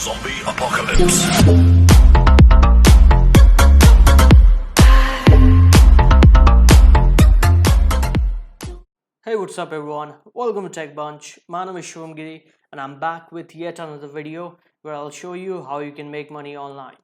Zombie apocalypse. Hey, what's up everyone? Welcome to Tech Bunch. My name is Shivamgiri and I'm back with yet another video where I'll show you how you can make money online.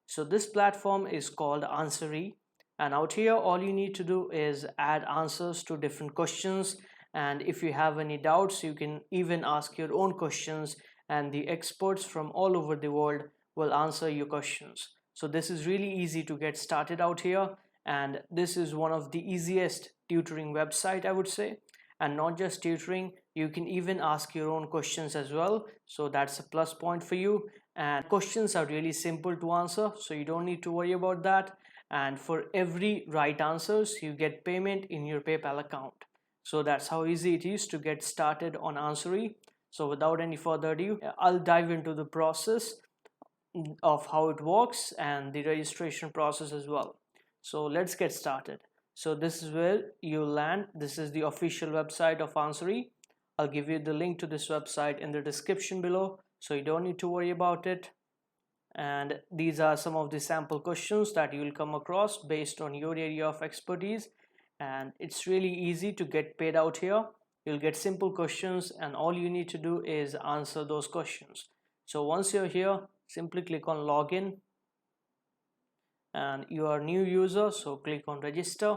So this platform is called Answery, and out here all you need to do is add answers to different questions, and if you have any doubts you can even ask your own questions and the experts from all over the world will answer your questions. So this is really easy to get started out here, and this is one of the easiest tutoring website I would say. And not just tutoring, you can even ask your own questions as well, so that's a plus point for you. And questions are really simple to answer, so you don't need to worry about that. And for every right answers you get payment in your PayPal account. So that's how easy it is to get started on Answery. So without any further ado, I'll dive into the process of how it works and the registration process as well. So let's get started. So this is where you land. This is the official website of Answery. I'll give you the link to this website in the description below, so you don't need to worry about it. And these are some of the sample questions that you will come across based on your area of expertise. And it's really easy to get paid out here. You'll get simple questions and all you need to do is answer those questions. So once you're here, simply click on login, and you are a new user, so click on register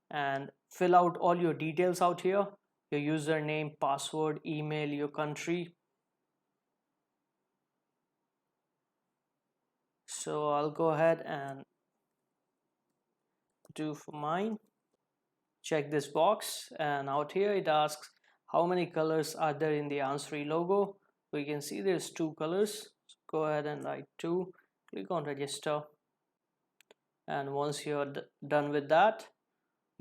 and fill out all your details out here: your username, password, email, your country. So I'll go ahead and do for mine. Check this box, and out here it asks how many colors are there in the Answery logo. We can see there's 2 colors, so go ahead and write 2, click on register, and once you're done with that,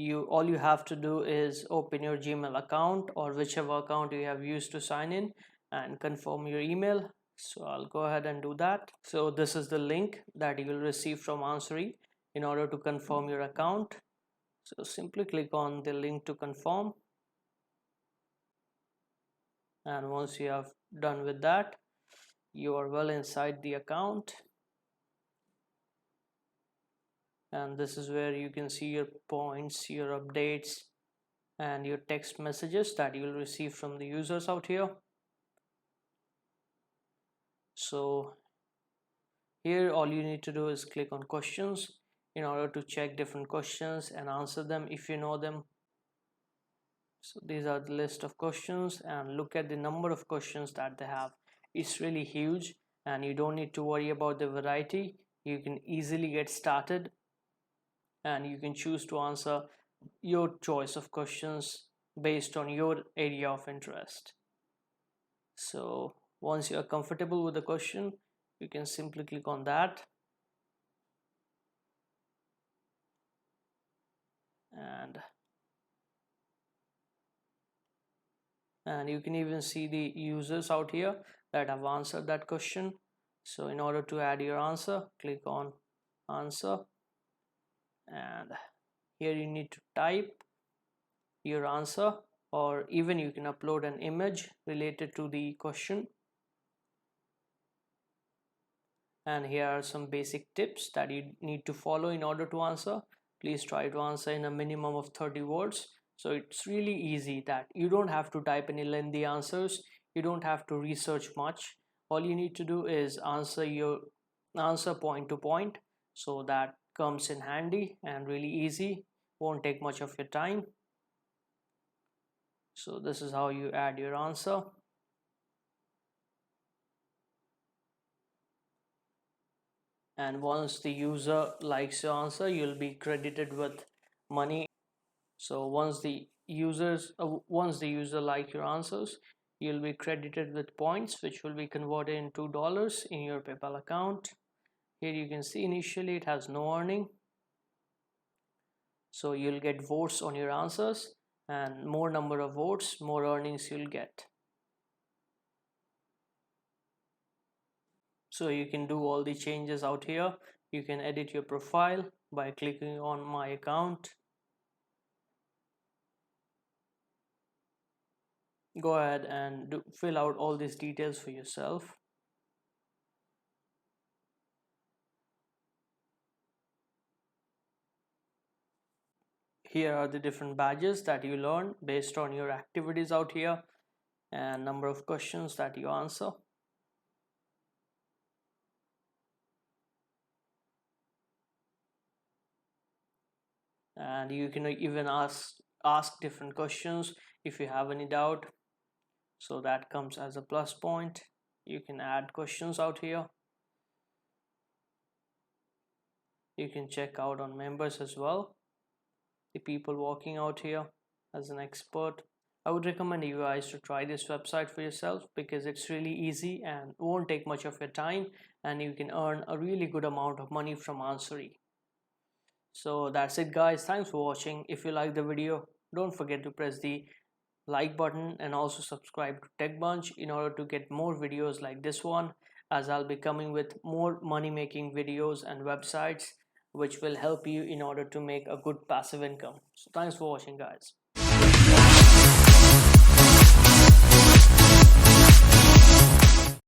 all you have to do is open your Gmail account or whichever account you have used to sign in and confirm your email. So I'll go ahead and do that. So this is the link that you will receive from Answery in order to confirm your account. So simply click on the link to confirm, and once you have done with that, you are well inside the account. And this is where you can see your points, your updates, and your text messages that you will receive from the users out here. So here all you need to do is click on questions in order to check different questions and answer them if you know them. So these are the list of questions, and look at the number of questions that they have. It's really huge and you don't need to worry about the variety. You can easily get started and you can choose to answer your choice of questions based on your area of interest. So once you are comfortable with the question, you can simply click on that, and you can even see the users out here that have answered that question. So in order to add your answer, click on answer, and here you need to type your answer, or even you can upload an image related to the question. And here are some basic tips that you need to follow in order to answer. Please try to answer in a minimum of 30 words. So it's really easy that you don't have to type any lengthy answers. You don't have to research much. All you need to do is answer point to point. So that comes in handy and really easy. Won't take much of your time. So this is how you add your answer. And once the user likes your answer, you'll be credited with money. So once the user like your answers, you'll be credited with points which will be converted into dollars in your PayPal account. Here you can see initially it has no earning, so you'll get votes on your answers, and more number of votes, more earnings you'll get. So you can do all the changes out here. You can edit your profile by clicking on my account. Go ahead and fill out all these details for yourself. here are the different badges that you learn based on your activities out here and number of questions that you answer. And you can even ask different questions if you have any doubt, so that comes as a plus point. You can add questions out here. You can check out on members as well, the people working out here as an expert. I would recommend you guys to try this website for yourself because it's really easy and won't take much of your time, and you can earn a really good amount of money from Answeri. So that's it guys, thanks for watching. If you like the video, don't forget to press the like button and also subscribe to Tech Bunch in order to get more videos like this one, as I'll be coming with more money making videos and websites which will help you in order to make a good passive income. So thanks for watching guys.